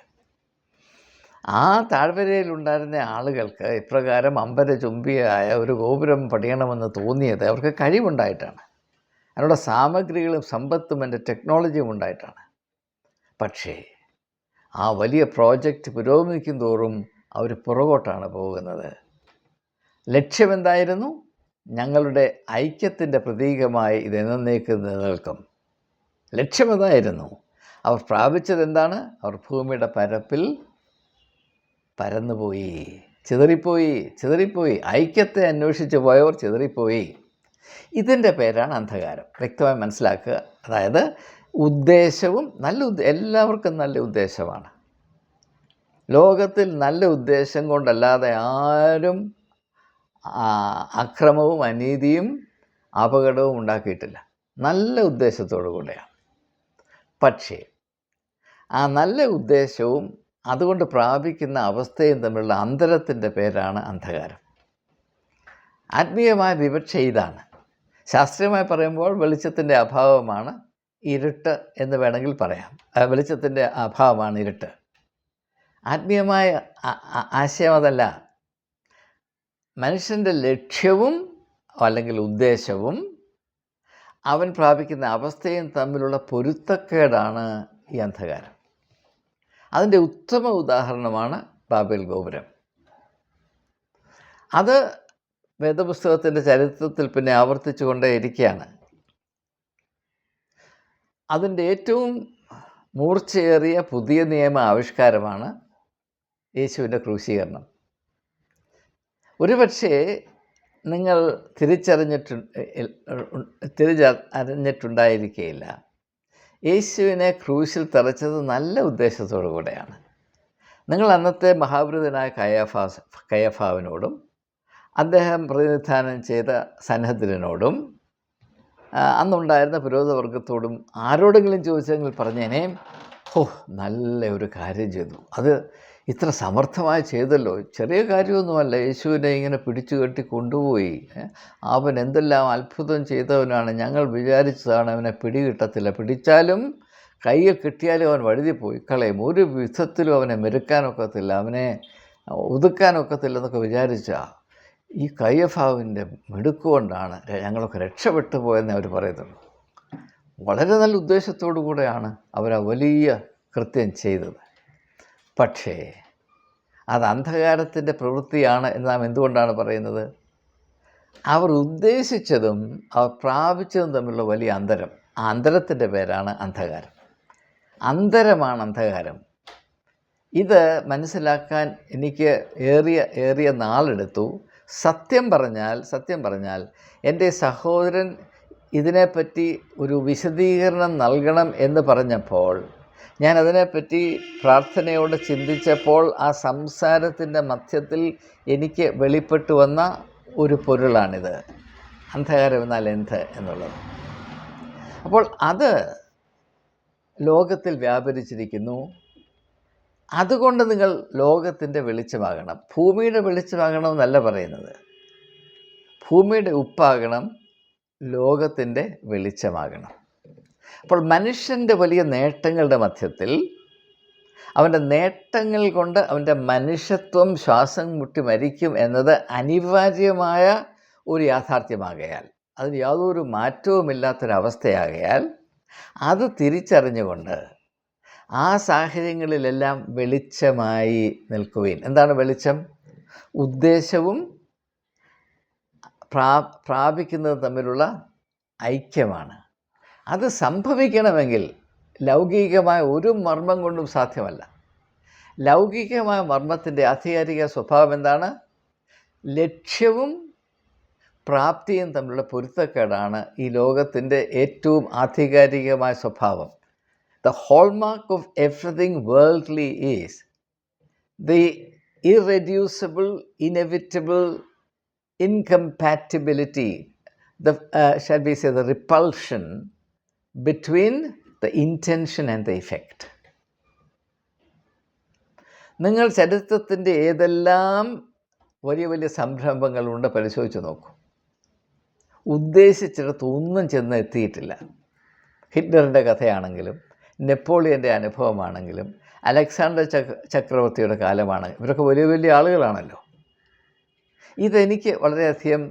ആ താഴ്വരയിലുണ്ടായിരുന്ന ആളുകൾക്ക് ഇപ്രകാരം അമ്പരചുംബിയായ ഒരു ഗോപുരം പണിയണമെന്ന് തോന്നിയത് അവർക്ക് കഴിവുണ്ടായിട്ടാണ്. അതിനുള്ള സാമഗ്രികളും സമ്പത്തും എൻ്റെ ടെക്നോളജിയും ഉണ്ടായിട്ടാണ്. പക്ഷേ ആ വലിയ പ്രോജക്റ്റ് പുരോഗമിക്കും തോറും അവർ പുറകോട്ടാണ് പോകുന്നത്. ലക്ഷ്യമെന്തായിരുന്നു? ഞങ്ങളുടെ ഐക്യത്തിൻ്റെ പ്രതീകമായി ഇതെന്നേക്ക് നിലനിൽക്കും. ലക്ഷ്യമതായിരുന്നു. അവർ പ്രാപിച്ചതെന്താണ്? അവർ ഭൂമിയുടെ പരപ്പിൽ പരന്നുപോയി, ചിതറിപ്പോയി. ഐക്യത്തെ അന്വേഷിച്ച് പോയവർ ചിതറിപ്പോയി. ഇതിൻ്റെ പേരാണ് അന്ധകാരം. വ്യക്തമായി മനസ്സിലാക്കുക. അതായത് ഉദ്ദേശവും എല്ലാവർക്കും നല്ല ഉദ്ദേശമാണ്. ലോകത്തിൽ നല്ല ഉദ്ദേശം കൊണ്ടല്ലാതെ ആരും അക്രമവും അനീതിയും അപകടവും ഉണ്ടാക്കിയിട്ടില്ല. നല്ല ഉദ്ദേശത്തോടു കൂടെയാണ്. പക്ഷേ ആ നല്ല ഉദ്ദേശവും അതുകൊണ്ട് പ്രാപിക്കുന്ന അവസ്ഥയും തമ്മിലുള്ള അന്തരത്തിൻ്റെ പേരാണ് അന്ധകാരം. ആത്മീയമായ വിവക്ഷ ഇതാണ്. ശാസ്ത്രീയമായി പറയുമ്പോൾ വെളിച്ചത്തിൻ്റെ അഭാവമാണ് ഇരുട്ട് എന്ന് വേണമെങ്കിൽ പറയാം. വെളിച്ചത്തിൻ്റെ അഭാവമാണ് ഇരുട്ട്. ആത്മീയമായ ആശയം അതല്ല. മനുഷ്യൻ്റെ ലക്ഷ്യവും അല്ലെങ്കിൽ ഉദ്ദേശവും അവൻ പ്രാപിക്കുന്ന അവസ്ഥയും തമ്മിലുള്ള പൊരുത്തക്കേടാണ് ഈ അന്ധകാരം. അതിൻ്റെ ഉത്തമ ഉദാഹരണമാണ് ബാബേൽ ഗോപുരം. അത് വേദപുസ്തകത്തിൻ്റെ ചരിത്രത്തിൽ പിന്നെ ആവർത്തിച്ചു കൊണ്ടേയിരിക്കുകയാണ്. അതിൻ്റെ ഏറ്റവും മൂർച്ചയേറിയ പുതിയ നിയമ ആവിഷ്കാരമാണ് യേശുവിൻ്റെ ക്രൂശീകരണം. ഒരുപക്ഷേ നിങ്ങൾ തിരിച്ചറിഞ്ഞിട്ടുണ്ടായിരിക്കുകയില്ല, യേശുവിനെ ക്രൂശിൽ തറച്ചത് നല്ല ഉദ്ദേശത്തോടു കൂടെയാണ്. നിങ്ങൾ അന്നത്തെ മഹാപുരോഹിതനായ കയഫാവിനോടും അദ്ദേഹം പ്രതിനിധാനം ചെയ്ത സൻഹദ്രിനോടും അന്നുണ്ടായിരുന്ന പുരോഹിതവർഗത്തോടും ആരോടെങ്കിലും ചോദിച്ചെങ്കിൽ പറഞ്ഞേനെ, നല്ല ഒരു കാര്യം ചെയ്തു, അത് ഇത്ര സമർത്ഥമായി ചെയ്തല്ലോ, ചെറിയ കാര്യമൊന്നുമല്ല, യേശുവിനെ ഇങ്ങനെ പിടിച്ചു കെട്ടി കൊണ്ടുപോയി, അവൻ എന്തെല്ലാം അത്ഭുതം ചെയ്തവനാണ്, ഞങ്ങൾ വിചാരിച്ചതാണ് അവനെ പിടികിട്ടത്തില്ല, പിടിച്ചാലും കയ്യിൽ കിട്ടിയാലും അവൻ വഴുതിപ്പോയി കളയും, ഒരു വിധത്തിലും അവനെ മെരുക്കാനൊക്കത്തില്ല, അവനെ ഒതുക്കാനൊക്കത്തില്ലെന്നൊക്കെ വിചാരിച്ചാൽ ഈ കയ്യഫാവിൻ്റെ മിടുക്കുകൊണ്ടാണ് ഞങ്ങളൊക്കെ രക്ഷപ്പെട്ടു പോയെന്ന് അവർ പറയുന്നുള്ളൂ. വളരെ നല്ല ഉദ്ദേശത്തോടു കൂടെയാണ് അവർ ആ വലിയ കൃത്യം ചെയ്തത്. പക്ഷേ അത് അന്ധകാരത്തിൻ്റെ പ്രവൃത്തിയാണ് എന്ന് നാം എന്തുകൊണ്ടാണ് പറയുന്നത്? അവർ ഉദ്ദേശിച്ചതും അവർ പ്രാപിച്ചതും തമ്മിലുള്ള വലിയ അന്തരം, ആ അന്തരത്തിൻ്റെ പേരാണ് അന്ധകാരം. അന്തരമാണ് അന്ധകാരം. ഇത് മനസ്സിലാക്കാൻ എനിക്ക് ഏറിയ നാളെടുത്തു. സത്യം പറഞ്ഞാൽ എൻ്റെ സഹോദരൻ ഇതിനെപ്പറ്റി ഒരു വിശദീകരണം നൽകണം എന്ന് പറഞ്ഞപ്പോൾ ഞാൻ അതിനെപ്പറ്റി പ്രാർത്ഥനയോട് ചിന്തിച്ചപ്പോൾ ആ സംസാരത്തിൻ്റെ മധ്യത്തിൽ എനിക്ക് വെളിപ്പെട്ടു വന്ന ഒരു പൊരുളാണിത്, അന്ധകാരം എന്നാൽ എന്ത് എന്നുള്ളത്. അപ്പോൾ അത് ലോകത്തിൽ വ്യാപരിച്ചിരിക്കുന്നു. അതുകൊണ്ട് നിങ്ങൾ ലോകത്തിൻ്റെ വെളിച്ചമാകണം. ഭൂമിയുടെ വെളിച്ചമാകണം എന്നല്ല പറയുന്നത്, ഭൂമിയുടെ ഉപ്പാകണം, ലോകത്തിൻ്റെ വെളിച്ചമാകണം. അപ്പോൾ മനുഷ്യൻ്റെ വലിയ നേട്ടങ്ങളുടെ മധ്യത്തിൽ അവൻ്റെ നേട്ടങ്ങൾ കൊണ്ട് അവൻ്റെ മനുഷ്യത്വം ശ്വാസം മുട്ടി മരിക്കും എന്നത് അനിവാര്യമായ ഒരു യാഥാർത്ഥ്യമാകയാൽ, അതിന് യാതൊരു മാറ്റവുമില്ലാത്തൊരവസ്ഥയാകയാൽ അത് തിരിച്ചറിഞ്ഞുകൊണ്ട് ആ സാഹചര്യങ്ങളിലെല്ലാം വെളിച്ചമായി നിൽക്കുവിൻ. എന്താണ് വെളിച്ചം? ഉദ്ദേശവും പ്രാപിക്കുന്നതും തമ്മിലുള്ള ഐക്യമാണ്. അത് സംഭവിക്കണമെങ്കിൽ ലൗകികമായ ഒരു മർമ്മം കൊണ്ടും സാധ്യമല്ല. ലൗകികമായ മർമ്മത്തിൻ്റെ ആധികാരിക സ്വഭാവം എന്താണ്? ലക്ഷ്യവും പ്രാപ്തിയും തമ്മിലുള്ള പൊരുത്തക്കേടാണ് ഈ ലോകത്തിൻ്റെ ഏറ്റവും ആധികാരികമായ സ്വഭാവം. The hallmark of everything worldly is the irreducible, inevitable incompatibility, shall we say, the repulsion between the intention and the effect. നിങ്ങൾ ചരിത്രത്തിൻ്റെ ഏതെല്ലാം വലിയ വലിയ സംരംഭങ്ങളുണ്ട് പരിശോധിച്ച് നോക്കൂ, ഉദ്ദേശിച്ചിടത്ത് ഒന്നും ചെന്ന് എത്തിയിട്ടില്ല. ഹിറ്റ്ലറിൻ്റെ കഥയാണെങ്കിലും നെപ്പോളിയൻ്റെ അനുഭവമാണെങ്കിലും അലക്സാണ്ടർ ചക്രവർത്തിയുടെ കാലമാണ്, ഇവരൊക്കെ വലിയ വലിയ ആളുകളാണല്ലോ. ഇതെനിക്ക് വളരെയധികം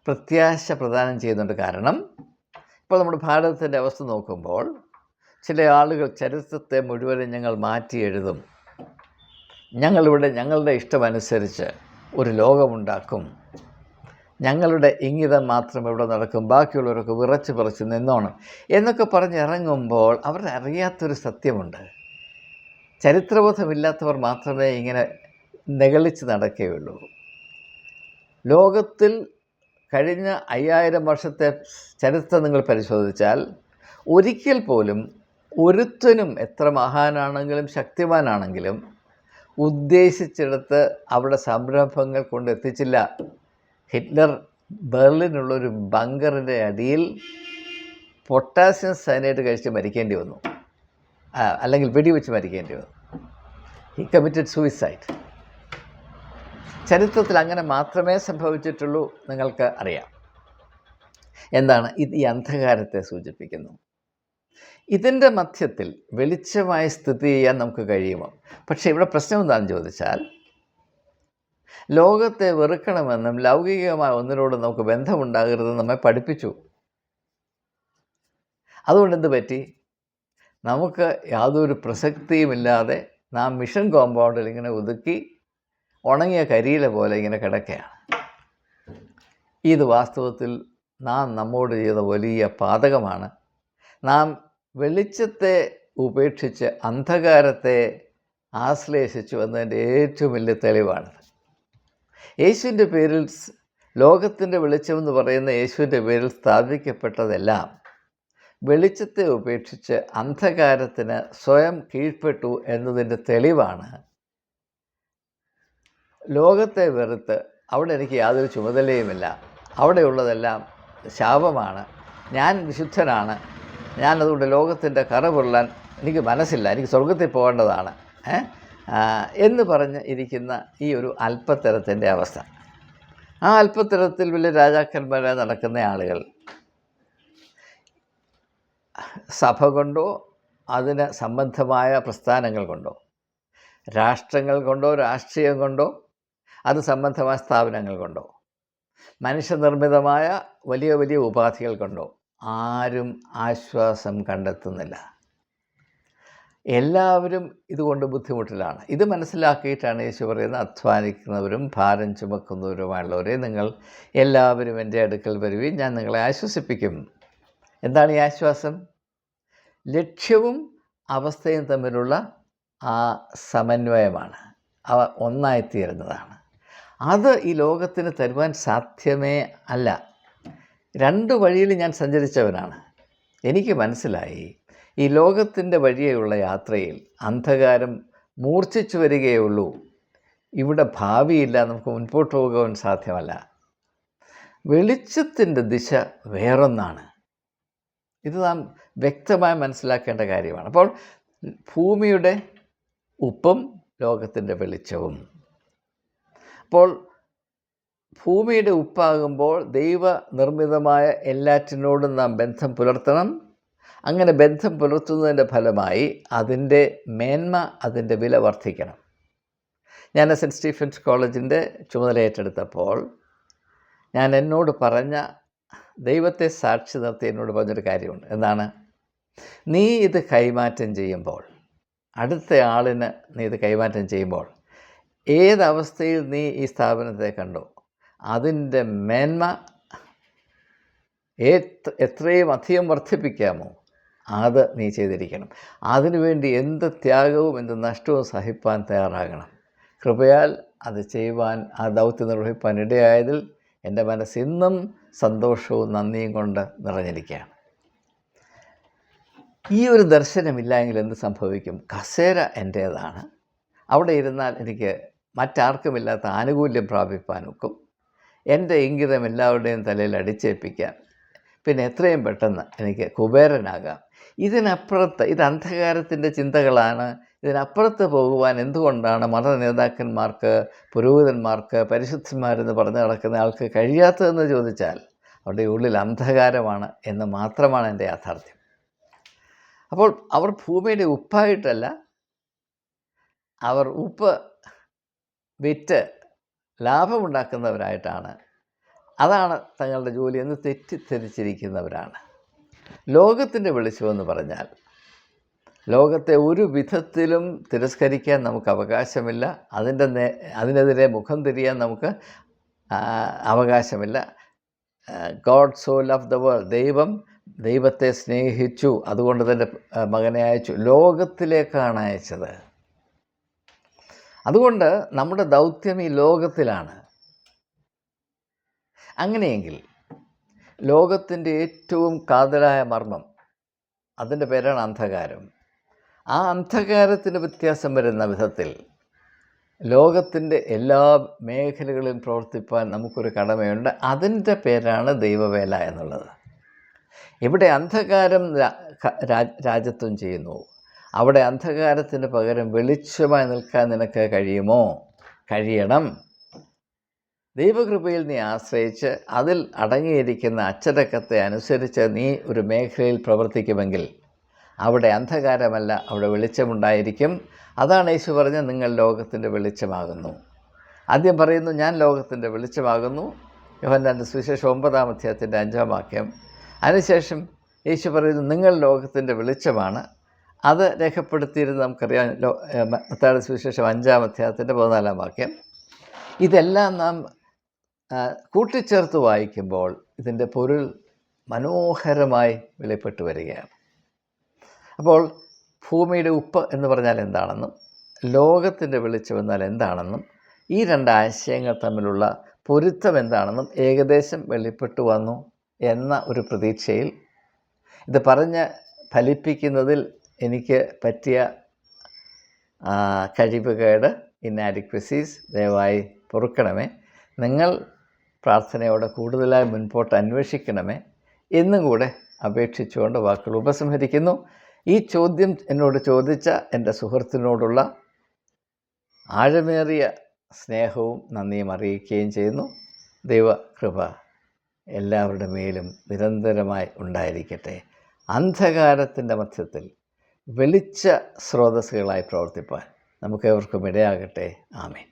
പ്രത്യാശ പ്രദാനം ചെയ്യുന്നുണ്ട്. കാരണം ഇപ്പോൾ നമ്മുടെ ഭാരതത്തിൻ്റെ അവസ്ഥ നോക്കുമ്പോൾ ചില ആളുകൾ ചരിത്രത്തെ മുഴുവനും ഞങ്ങൾ മാറ്റി എഴുതും, ഞങ്ങളിവിടെ ഞങ്ങളുടെ ഇഷ്ടമനുസരിച്ച് ഒരു ലോകമുണ്ടാക്കും, ഞങ്ങളുടെ ഇംഗിതം മാത്രം ഇവിടെ നടക്കും, ബാക്കിയുള്ളവരൊക്കെ വിറച്ച് പറിച്ച് നിന്നോണം എന്നൊക്കെ പറഞ്ഞിറങ്ങുമ്പോൾ അവർ അറിയാത്തൊരു സത്യമുണ്ട്. ചരിത്രബോധമില്ലാത്തവർ മാത്രമേ ഇങ്ങനെ നെകളിച്ച് നടക്കുകയുള്ളൂ. ലോകത്തിൽ കഴിഞ്ഞ 5000 വർഷത്തെ ചരിത്രം നിങ്ങൾ പരിശോധിച്ചാൽ ഒരിക്കൽ പോലും ഒരുത്തനും എത്ര മഹാനാണെങ്കിലും ശക്തിമാനാണെങ്കിലും ഉദ്ദേശിച്ചിടത്ത് അവിടെ സംരംഭങ്ങൾ കൊണ്ടെത്തിച്ചില്ല. ഹിറ്റ്ലർ ബെർലിനുള്ളൊരു ബങ്കറിൻ്റെ അടിയിൽ പൊട്ടാസ്യം സയനൈഡ് കഴിച്ച് മരിക്കേണ്ടി വന്നു, അല്ലെങ്കിൽ വെടിവെച്ച് മരിക്കേണ്ടി വന്നു. He committed suicide. ചരിത്രത്തിൽ അങ്ങനെ മാത്രമേ സംഭവിച്ചിട്ടുള്ളൂ. നിങ്ങൾക്ക് അറിയാം. എന്താണ് ഇത്? ഈ അന്ധകാരത്തെ സൂചിപ്പിക്കുന്നു. ഇതിൻ്റെ മധ്യത്തിൽ വെളിച്ചമായി സ്ഥിതി ചെയ്യാൻ നമുക്ക് കഴിയുമോ? പക്ഷേ ഇവിടെ പ്രശ്നം എന്താണെന്ന് ചോദിച്ചാൽ, ലോകത്തെ വെറുക്കണമെന്നും ലൗകികമായ ഒന്നിനോട് നമുക്ക് ബന്ധമുണ്ടാകരുതെന്ന് നമ്മെ പഠിപ്പിച്ചു. അതുകൊണ്ട് എന്ത് പറ്റി? നമുക്ക് യാതൊരു പ്രസക്തിയുമില്ലാതെ നാം മിഷൻ കോമ്പൗണ്ടിൽ ഇങ്ങനെ ഒതുക്കി ഉണങ്ങിയ കരിയില പോലെ ഇങ്ങനെ കിടക്കുകയാണ്. ഇത് വാസ്തവത്തിൽ നാം നമ്മോട് ചെയ്ത വലിയ പാതകമാണ്. നാം വെളിച്ചത്തെ ഉപേക്ഷിച്ച് അന്ധകാരത്തെ ആശ്ലേഷിച്ചു എന്നതിൻ്റെ ഏറ്റവും വലിയ തെളിവാണിത്. യേശുവിൻ്റെ പേരിൽ, ലോകത്തിൻ്റെ വെളിച്ചമെന്ന് പറയുന്ന യേശുവിൻ്റെ പേരിൽ സ്ഥാപിക്കപ്പെട്ടതെല്ലാം വെളിച്ചത്തെ ഉപേക്ഷിച്ച് അന്ധകാരത്തിന് സ്വയം കീഴ്പ്പെട്ടു എന്നതിൻ്റെ തെളിവാണ്. ലോകത്തെ വെറുത്ത് അവിടെ എനിക്ക് യാതൊരു ചുമതലയുമില്ല, അവിടെയുള്ളതെല്ലാം ശാപമാണ്, ഞാൻ വിശുദ്ധനാണ്, ഞാനതുകൊണ്ട് ലോകത്തിൻ്റെ കറ പുരളാൻ എനിക്ക് മനസ്സില്ല, എനിക്ക് സ്വർഗത്തിൽ പോകേണ്ടതാണ് എന്ന് പറഞ്ഞ് ഇരിക്കുന്ന ഈ ഒരു അല്പത്തരത്തിൻ്റെ അവസ്ഥ. ആ അല്പത്തരത്തിൽ വലിയ രാജാക്കന്മാരായി നടക്കുന്ന ആളുകൾ സഭ കൊണ്ടോ അതിന് സംബന്ധമായ പ്രസ്ഥാനങ്ങൾ കൊണ്ടോ, രാഷ്ട്രങ്ങൾ കൊണ്ടോ രാഷ്ട്രീയം കൊണ്ടോ അത് സംബന്ധമായ സ്ഥാപനങ്ങൾ കൊണ്ടോ, മനുഷ്യനിർമ്മിതമായ വലിയ വലിയ ഉപാധികൾ കൊണ്ടോ ആരും ആശ്വാസം കണ്ടെത്തുന്നില്ല. എല്ലാവരും ഇതുകൊണ്ട് ബുദ്ധിമുട്ടിലാണ്. ഇത് മനസ്സിലാക്കിയിട്ടാണ് യേശു പറയുന്നത്, അധ്വാനിക്കുന്നവരും ഭാരം ചുമക്കുന്നവരുമായുള്ളവരെ നിങ്ങൾ എല്ലാവരും എൻ്റെ അടുക്കൽ വരുവിൻ, ഞാൻ നിങ്ങളെ ആശ്വസിപ്പിക്കും. എന്താണ് ഈ ആശ്വാസം? ലക്ഷ്യവും അവസ്ഥയും തമ്മിലുള്ള ആ സമന്വയമാണ്, അവ ഒന്നായിത്തീരുന്നതാണ്. അത് ഈ ലോകത്തിന് തരുവാൻ സാധ്യമേ അല്ല. രണ്ട് വഴിയിൽ ഞാൻ സഞ്ചരിച്ചവനാണ്. എനിക്ക് മനസ്സിലായി, ഈ ലോകത്തിൻ്റെ വഴിയുള്ള യാത്രയിൽ അന്ധകാരം മൂർച്ഛിച്ചു വരികയുള്ളൂ. ഇവിടെ ഭാവിയില്ല, നമുക്ക് മുൻപോട്ട് പോകാൻ സാധ്യമല്ല. വെളിച്ചത്തിൻ്റെ ദിശ വേറൊന്നാണ്. ഇത് നാം വ്യക്തമായി മനസ്സിലാക്കേണ്ട കാര്യമാണ്. അപ്പോൾ ഭൂമിയുടെ ഉപ്പും ലോകത്തിൻ്റെ വെളിച്ചവും. അപ്പോൾ ഭൂമിയുടെ ഉപ്പാകുമ്പോൾ ദൈവനിർമ്മിതമായ എല്ലാറ്റിനോടും നാം ബന്ധം പുലർത്തണം. അങ്ങനെ ബന്ധം പുലർത്തുന്നതിൻ്റെ ഫലമായി അതിൻ്റെ മേന്മ, അതിൻ്റെ വില വർദ്ധിക്കണം. ഞാൻ സെൻറ്റ് സ്റ്റീഫൻസ് കോളേജിൻ്റെ ചുമതല ഏറ്റെടുത്തപ്പോൾ ഞാൻ എന്നോട് പറഞ്ഞ, ദൈവത്തെ സാക്ഷി നിർത്തി എന്നോട് പറഞ്ഞൊരു കാര്യമുണ്ട്. എന്താണ്? നീ ഇത് കൈമാറ്റം ചെയ്യുമ്പോൾ, അടുത്ത ആളിന് നീ ഇത് കൈമാറ്റം ചെയ്യുമ്പോൾ, ഏതവസ്ഥയിൽ നീ ഈ സ്ഥാപനത്തെ കണ്ടോ അതിൻ്റെ മേന്മ എത്രയും അധികം വർദ്ധിപ്പിക്കാമോ അത് നീ ചെയ്തിരിക്കണം. അതിനുവേണ്ടി എന്ത് ത്യാഗവും എന്ത് നഷ്ടവും സഹിപ്പാൻ തയ്യാറാകണം. കൃപയാൽ അത് ചെയ്യുവാൻ, ആ ദൗത്യം നിർവഹിപ്പാൻ ഇടയായതിൽ എൻ്റെ മനസ്സിന്നും സന്തോഷവും നന്ദിയും കൊണ്ട് നിറഞ്ഞിരിക്കുകയാണ്. ഈ ഒരു ദർശനമില്ലെങ്കിൽ എന്ത് സംഭവിക്കും? കസേര എൻ്റേതാണ്, അവിടെ ഇരുന്നാൽ എനിക്ക് മറ്റാർക്കുമില്ലാത്ത ആനുകൂല്യം പ്രാപിപ്പാൻ ഒക്കും, എൻ്റെ ഇംഗിതം എല്ലാവരുടെയും തലയിൽ അടിച്ചേൽപ്പിക്കാം, പിന്നെ എത്രയും പെട്ടെന്ന് എനിക്ക് കുബേരനാകാം. ഇതിനപ്പുറത്ത്, ഇത് അന്ധകാരത്തിൻ്റെ ചിന്തകളാണ്. ഇതിനപ്പുറത്ത് പോകുവാൻ എന്തുകൊണ്ടാണ് മത നേതാക്കന്മാർക്ക്, പുരോഹിതന്മാർക്ക്, പരിശുദ്ധന്മാരെന്ന് പറഞ്ഞു നടക്കുന്ന ആൾക്ക് കഴിയാത്തതെന്ന് ചോദിച്ചാൽ അവരുടെ ഉള്ളിൽ അന്ധകാരമാണ് എന്ന് മാത്രമാണ് എൻ്റെ യാഥാർത്ഥ്യം. അപ്പോൾ അവർ ഭൂമിയുടെ ഉപ്പായിട്ടല്ല, അവർ ഉപ്പ് വിറ്റ് ലാഭമുണ്ടാക്കുന്നവരായിട്ടാണ്, അതാണ് തങ്ങളുടെ ജോലി എന്ന് തെറ്റിദ്ധരിച്ചിരിക്കുന്നവരാണ്. ലോകത്തിൻ്റെ വെളിച്ചമെന്ന് പറഞ്ഞാൽ ലോകത്തെ ഒരു വിധത്തിലും തിരസ്കരിക്കാൻ നമുക്ക് അവകാശമില്ല, അതിനെതിരെ മുഖം തിരിയാൻ നമുക്ക് അവകാശമില്ല. God so love the world, ദൈവത്തെ സ്നേഹിച്ചു, അതുകൊണ്ട് തന്നെ മകനെ അയച്ചു, ലോകത്തിലേക്കാണ് അയച്ചത്. അതുകൊണ്ട് നമ്മുടെ ദൗത്യം ഈ ലോകത്തിലാണ്. അങ്ങനെയെങ്കിൽ ലോകത്തിൻ്റെ ഏറ്റവും കാതലായ മർമ്മം, അതിൻ്റെ പേരാണ് അന്ധകാരം. ആ അന്ധകാരത്തിന് വ്യത്യാസം വരുന്ന വിധത്തിൽ ലോകത്തിൻ്റെ എല്ലാ മേഖലകളിലും പ്രവർത്തിപ്പാൻ നമുക്കൊരു കടമയുണ്ട്. അതിൻ്റെ പേരാണ് ദൈവവേല എന്നുള്ളത്. ഇവിടെ അന്ധകാരം രാജത്വം ചെയ്യുന്നു, അവിടെ അന്ധകാരത്തിന് പകരം വെളിച്ചമായി നിൽക്കാൻ നിനക്ക് കഴിയുമോ? കഴിയണം. ദൈവകൃപയിൽ നീ ആശ്രയിച്ച് അതിൽ അടങ്ങിയിരിക്കുന്ന അച്ചടക്കത്തെ അനുസരിച്ച് നീ ഒരു മേഖലയിൽ പ്രവർത്തിക്കുമെങ്കിൽ അവിടെ അന്ധകാരമല്ല, അവിടെ വെളിച്ചമുണ്ടായിരിക്കും. അതാണ് യേശു പറഞ്ഞത്, നിങ്ങൾ ലോകത്തിൻ്റെ വെളിച്ചമാകുന്നു. ആദ്യം പറയുന്നു, ഞാൻ ലോകത്തിൻ്റെ വെളിച്ചമാകുന്നു, യോഹന്നാൻ്റെ സുവിശേഷം 9-ാം അധ്യായത്തിൻ്റെ 5-ാം വാക്യം. അതിനുശേഷം യേശു പറയുന്നു, നിങ്ങൾ ലോകത്തിൻ്റെ വെളിച്ചമാണ്. അത് രേഖപ്പെടുത്തിയിരുന്നത് നമുക്കറിയാം, മത്തായിയുടെ സുവിശേഷം 5-ാം അധ്യായത്തിൻ്റെ 14-ാം വാക്യം. ഇതെല്ലാം നാം കൂട്ടിച്ചേർത്ത് വായിക്കുമ്പോൾ ഇതിൻ്റെ പൊരുൾ മനോഹരമായി വെളിപ്പെട്ടു വരികയാണ്. അപ്പോൾ ഭൂമിയുടെ ഉപ്പ് എന്ന് പറഞ്ഞാൽ എന്താണെന്നും ലോകത്തിൻ്റെ വെളിച്ചം എന്നാൽ എന്താണെന്നും ഈ രണ്ട് ആശയങ്ങൾ തമ്മിലുള്ള പൊരുത്തം എന്താണെന്നും ഏകദേശം വെളിപ്പെട്ടു വന്നു എന്ന ഒരു പ്രതീക്ഷയിൽ ഇത് പറഞ്ഞ് ഫലിപ്പിക്കുന്നതിൽ എനിക്ക് പറ്റിയ കഴിവുകേട്, ഇന്നാഡിക്വസീസ് ദയവായി പൊറുക്കണമേ. നിങ്ങൾ പ്രാർത്ഥനയോടെ കൂടുതലായി മുൻപോട്ട് അന്വേഷിക്കണമേ എന്നും കൂടെ അപേക്ഷിച്ചുകൊണ്ട് വാക്കുകൾ ഉപസംഹരിക്കുന്നു. ഈ ചോദ്യം എന്നോട് ചോദിച്ച എൻ്റെ സുഹൃത്തിനോടുള്ള ആഴമേറിയ സ്നേഹവും നന്ദിയും അറിയിക്കുകയും ചെയ്യുന്നു. ദൈവകൃപ എല്ലാവരുടെ മേലും നിരന്തരമായി ഉണ്ടായിരിക്കട്ടെ. അന്ധകാരത്തിൻ്റെ മധ്യത്തിൽ വെളിച്ച സ്രോതസ്സുകളായി പ്രവർത്തിപ്പാൻ നമുക്കേവർക്കും ഇടയാകട്ടെ. ആമേൻ.